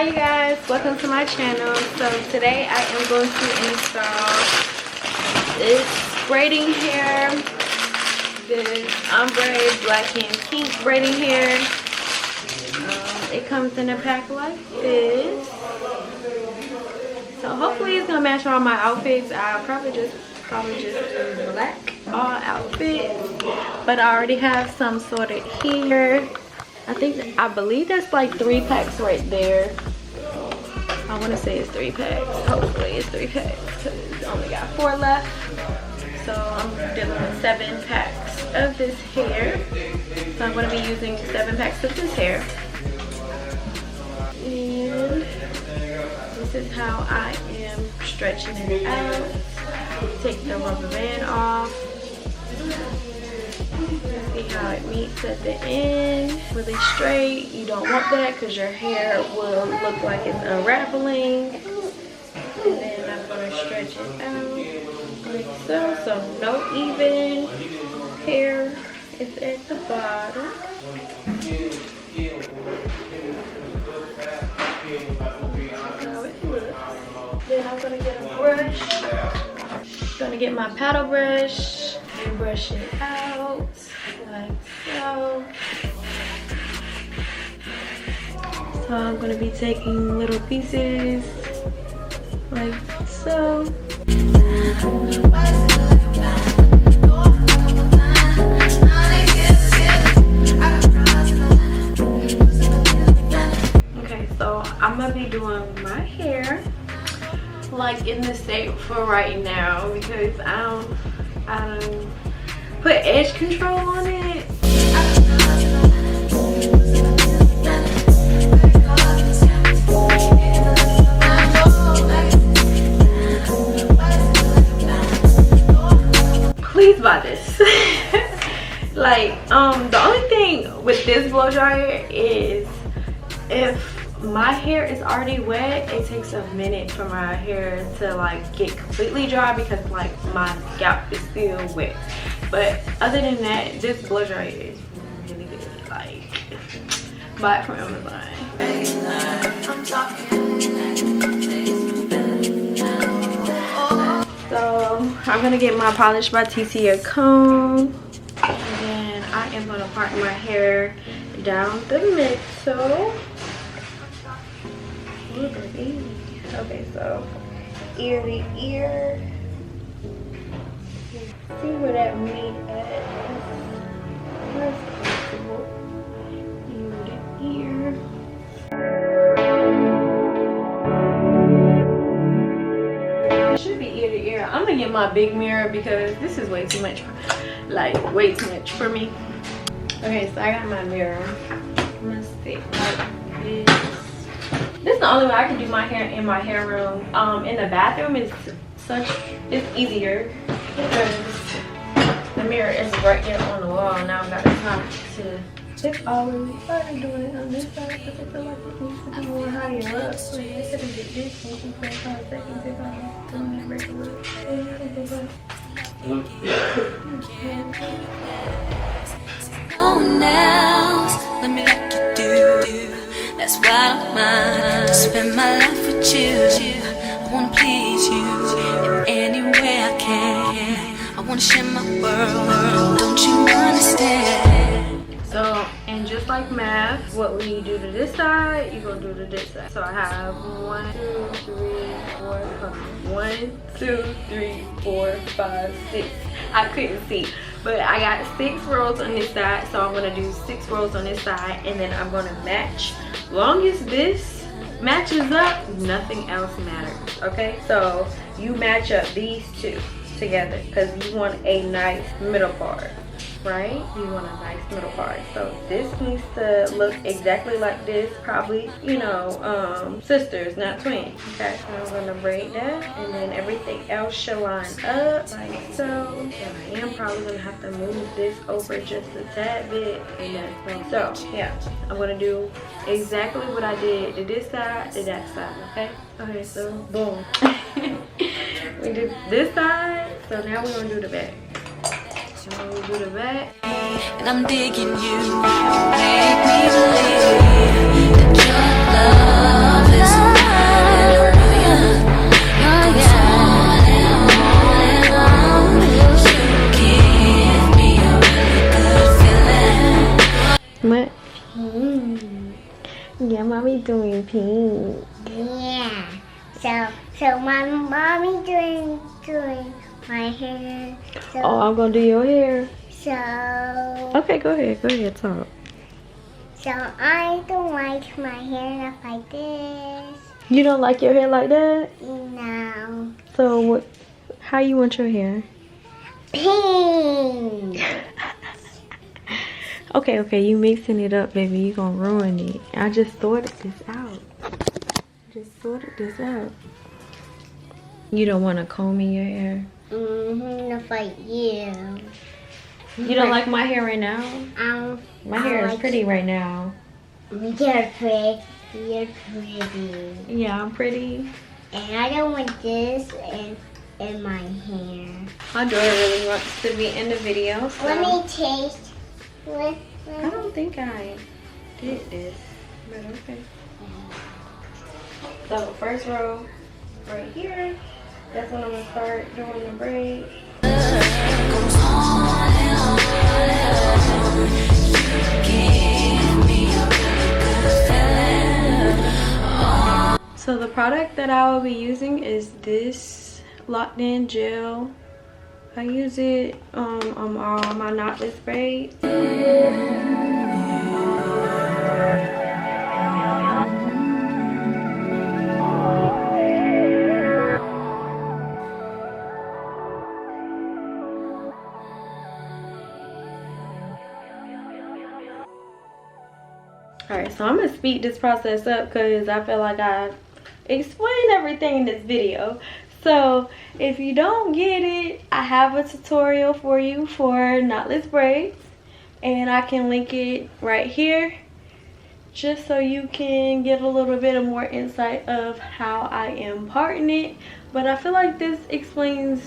Hi you guys, welcome to my channel. So today I am going to install this braiding hair, this ombre black and pink braiding hair. It comes in a pack like this, so hopefully it's gonna match all my outfits. I'll probably just do black all outfits, but I already have some sorted here. I believe that's like 3 packs right there. I want to say it's 3 packs. Hopefully it's 3 packs because I only got 4 left. So I'm dealing with 7 packs of this hair. So I'm going to be using 7 packs of this hair. And this is how I am stretching it out. Take the rubber band off. See how it meets at the end, really straight. You don't want that because your hair will look like it's unraveling. And then I'm going to stretch it out like so. So no even hair is at the bottom. That's how it looks. Then I'm going to get a brush. Going to get my paddle brush and brush it out like so. So I'm going to be taking little pieces like so. Okay, so I'm going to be doing my hair like in the state for right now because I don't put edge control on it. Please buy this. Like the only thing with this blow dryer is if my hair is already wet, it takes a minute for my hair to like get completely dry because like my scalp is still wet. But other than that, this blow dryer is really good. Like, buy it from Amazon. So I'm gonna get my PolishedbyTesia comb, and then I am gonna part my hair down the middle. Okay, so ear to ear. See where that meet at. That's comfortable. Ear to ear. It should be ear to ear. I'm gonna get my big mirror because this is way too much. Like way too much for me. Okay, so I got my mirror. I'm gonna stick like this. This is the only way I can do my hair in my hair room. In the bathroom it's easier because the mirror is right there on the wall. Now I've got the time to. It's already started doing it on this side because I feel like it needs to be more higher up. So I could have did this for 5 seconds if I was doing it regular. Oh, now let me let you do. That's why I don't mind. Spend my life with you. I wanna please you in any way I can. I wanna share my world. Don't you understand? So, and just like math, what when you do to this side, you're gonna do to this side. So I have 1, 2, 3, 4, 5. 1, 2, 3, 4, 5, 6. I couldn't see, but I got 6 rows on this side, so I'm gonna do 6 rows on this side, and then I'm gonna match. Long as this matches up, nothing else matters. Okay, so you match up these 2 together because you want a nice middle part, right? You want a nice middle part. So this needs to look exactly like this, probably, you know, sisters, not twins. Okay, so I'm gonna braid that, and then everything else should line up like so. And I am probably gonna have to move this over just a tad bit, and that's so yeah, I'm gonna do exactly what I did to this side to that side. Okay, so boom. We did this side, so now we're gonna do the back. So we do the back. And I'm digging you. Make me believe that your love What? Yeah, mommy doing pink. Yeah. So my mommy doing my hair. So, Oh, I'm gonna do your hair. So. Okay, go ahead, talk. So I don't like my hair like this. You don't like your hair like that? No. So what? How you want your hair? Pink. Okay, you mixing it up, baby. You gonna ruin it. I just sorted this out. You don't want to comb in your hair? Not like you. You don't like my hair right now? My hair is pretty right now. You're pretty. You're pretty. Yeah, I'm pretty. And I don't want this in my hair. My daughter really wants to be in the video, so Let me taste. I don't think I did this, but okay. So first row right here, that's when I'm gonna start doing the braid. So the product that I will be using is this locked in gel. I use it on all my knotless braids. Alright, so I'm gonna speed this process up because I feel like I explained everything in this video. So if you don't get it, I have a tutorial for you for knotless braids, and I can link it right here just so you can get a little bit of more insight of how I am parting it. But I feel like this explains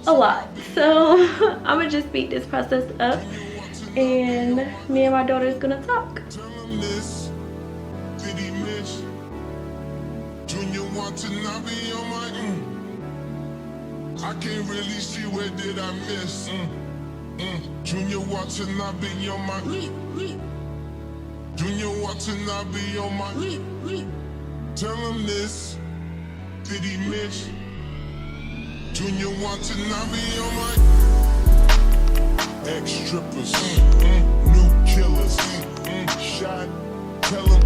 a lot, so I'm gonna just speed this process up and me and my daughter is gonna talk. I can't really see where did I miss. Junior watching, I be on my. Junior watching, I be on my. Tell him this. Did he miss? Junior watching, I be on my. Ex-strippers, new killers, shot. Tell him,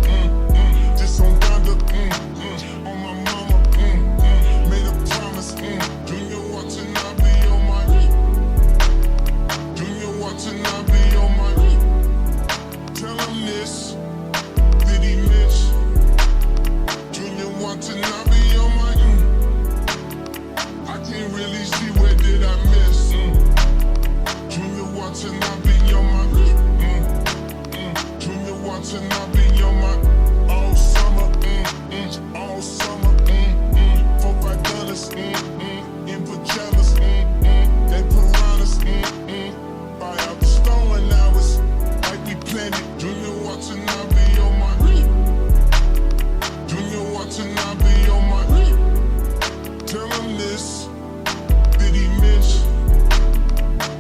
this on Donda, on my mama, made a promise. Junior watching, I be on my. Junior watching, I be on my. Tell him this. Did he miss? Junior watching, I be on my. I can't really see where did I miss. Junior watching, I be on my. Junior watching, I be on my. All summer, all summer, 4-5 dollars, in pajamas, they piranhas, buy out the stolen hours, like we planned it. Junior watching, I be on my. Junior watching, I be on my. Tell him this. Did he miss?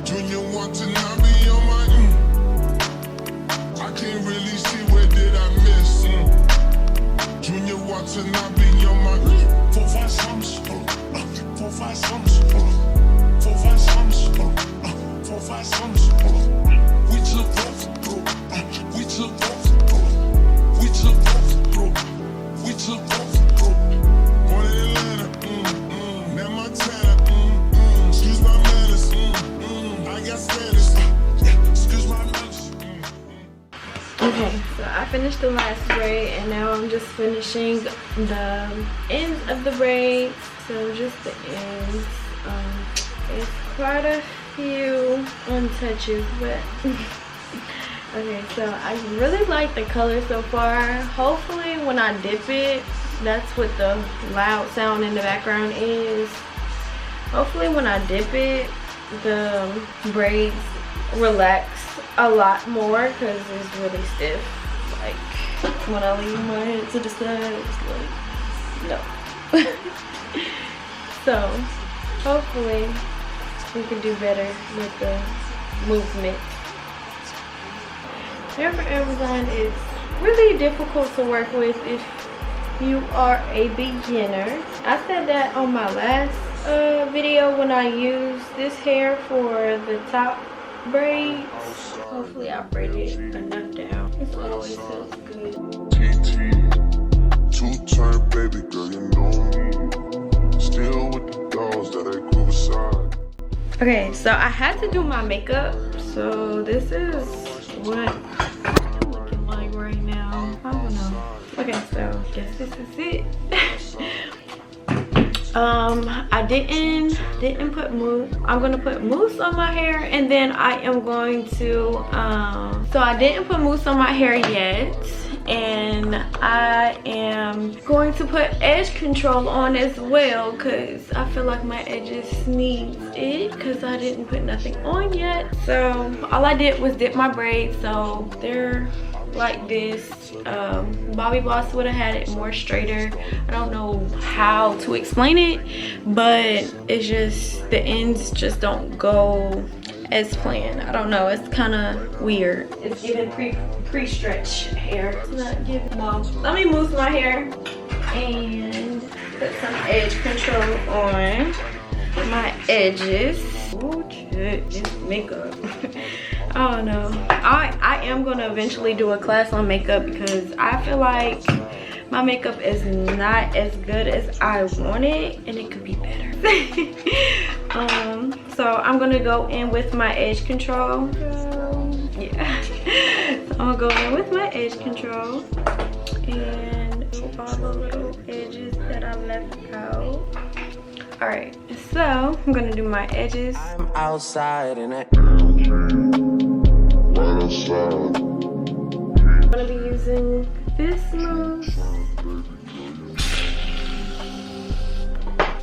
Junior watching, I be on my. I can't really see where did I miss. Junior watching, I be on my. 4-5 sums, 4-5 sums, 4-5 sums, 4-5 sums. We took both, bro. We took both, bro. We took both, bro. We took both, bro. Born in Atlanta, now Montana, excuse my manners, I got status, excuse my manners. Okay, so I finished the last braid and now I'm just finishing the ends of the braids. So just the ends. It's quite a few untouches, but okay, so I really like the color so far. Hopefully when I dip it, that's what the loud sound in the background is. Hopefully when I dip it, the braids relax a lot more because it's really stiff. Like when I leave my head to the side, it's like no. So hopefully we can do better with the movement. Hair for Amazon is really difficult to work with if you are a beginner. I said that on my last video when I used this hair for the top braids. Hopefully I braided enough down. This always feels good. TT, two-turn baby girl, you know me. Still with the dolls that I grew aside. Okay, so I had to do my makeup. So this is what I'm looking like right now. I don't know. Okay, so I guess this is it. I didn't put mousse. I'm gonna put mousse on my hair, and then I am going to so I didn't put mousse on my hair yet, and I am going to put edge control on as well because I feel like my edges needs it because I didn't put nothing on yet. So all I did was dip my braids, so they're like this. Bobby Boss would have had it more straighter. I don't know how to explain it, but it's just the ends just don't go as planned. I don't know, it's kind of weird. It's giving pre-stretch hair. It's not giving. Well, let me mousse my hair and put some edge control on my edges. Oh shit, this makeup. I don't know. I am gonna eventually do a class on makeup because I feel like my makeup is not as good as I want it, and it could be better. So I'm gonna go in with my edge control. Yeah. So I'm gonna go in with my edge control and all the little edges that I left out. All right, so I'm gonna do my edges. I'm outside in it. I'm gonna be using this mousse.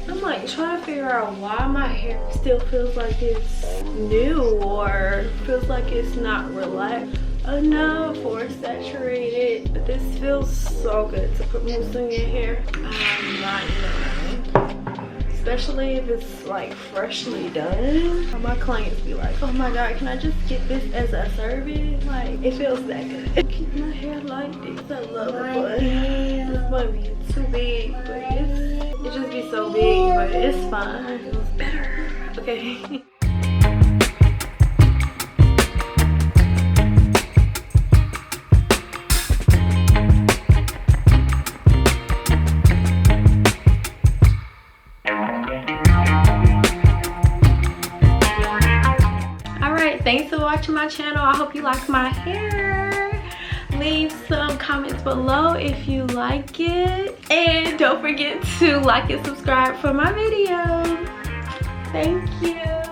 I'm like trying to figure out why my hair still feels like it's new or feels like it's not relaxed enough or saturated. But this feels so good to put mousse in your hair. I'm not even, especially if it's like freshly done. My clients be like, oh my god, can I just get this as a service? Like, it feels that good. Keep my hair like this. I love it, but this might be too big, but it just be so big, but it's fine. It's better. Okay. Thanks for watching my channel. I hope you like my hair. Leave some comments below if you like it. And don't forget to like and subscribe for my video. Thank you.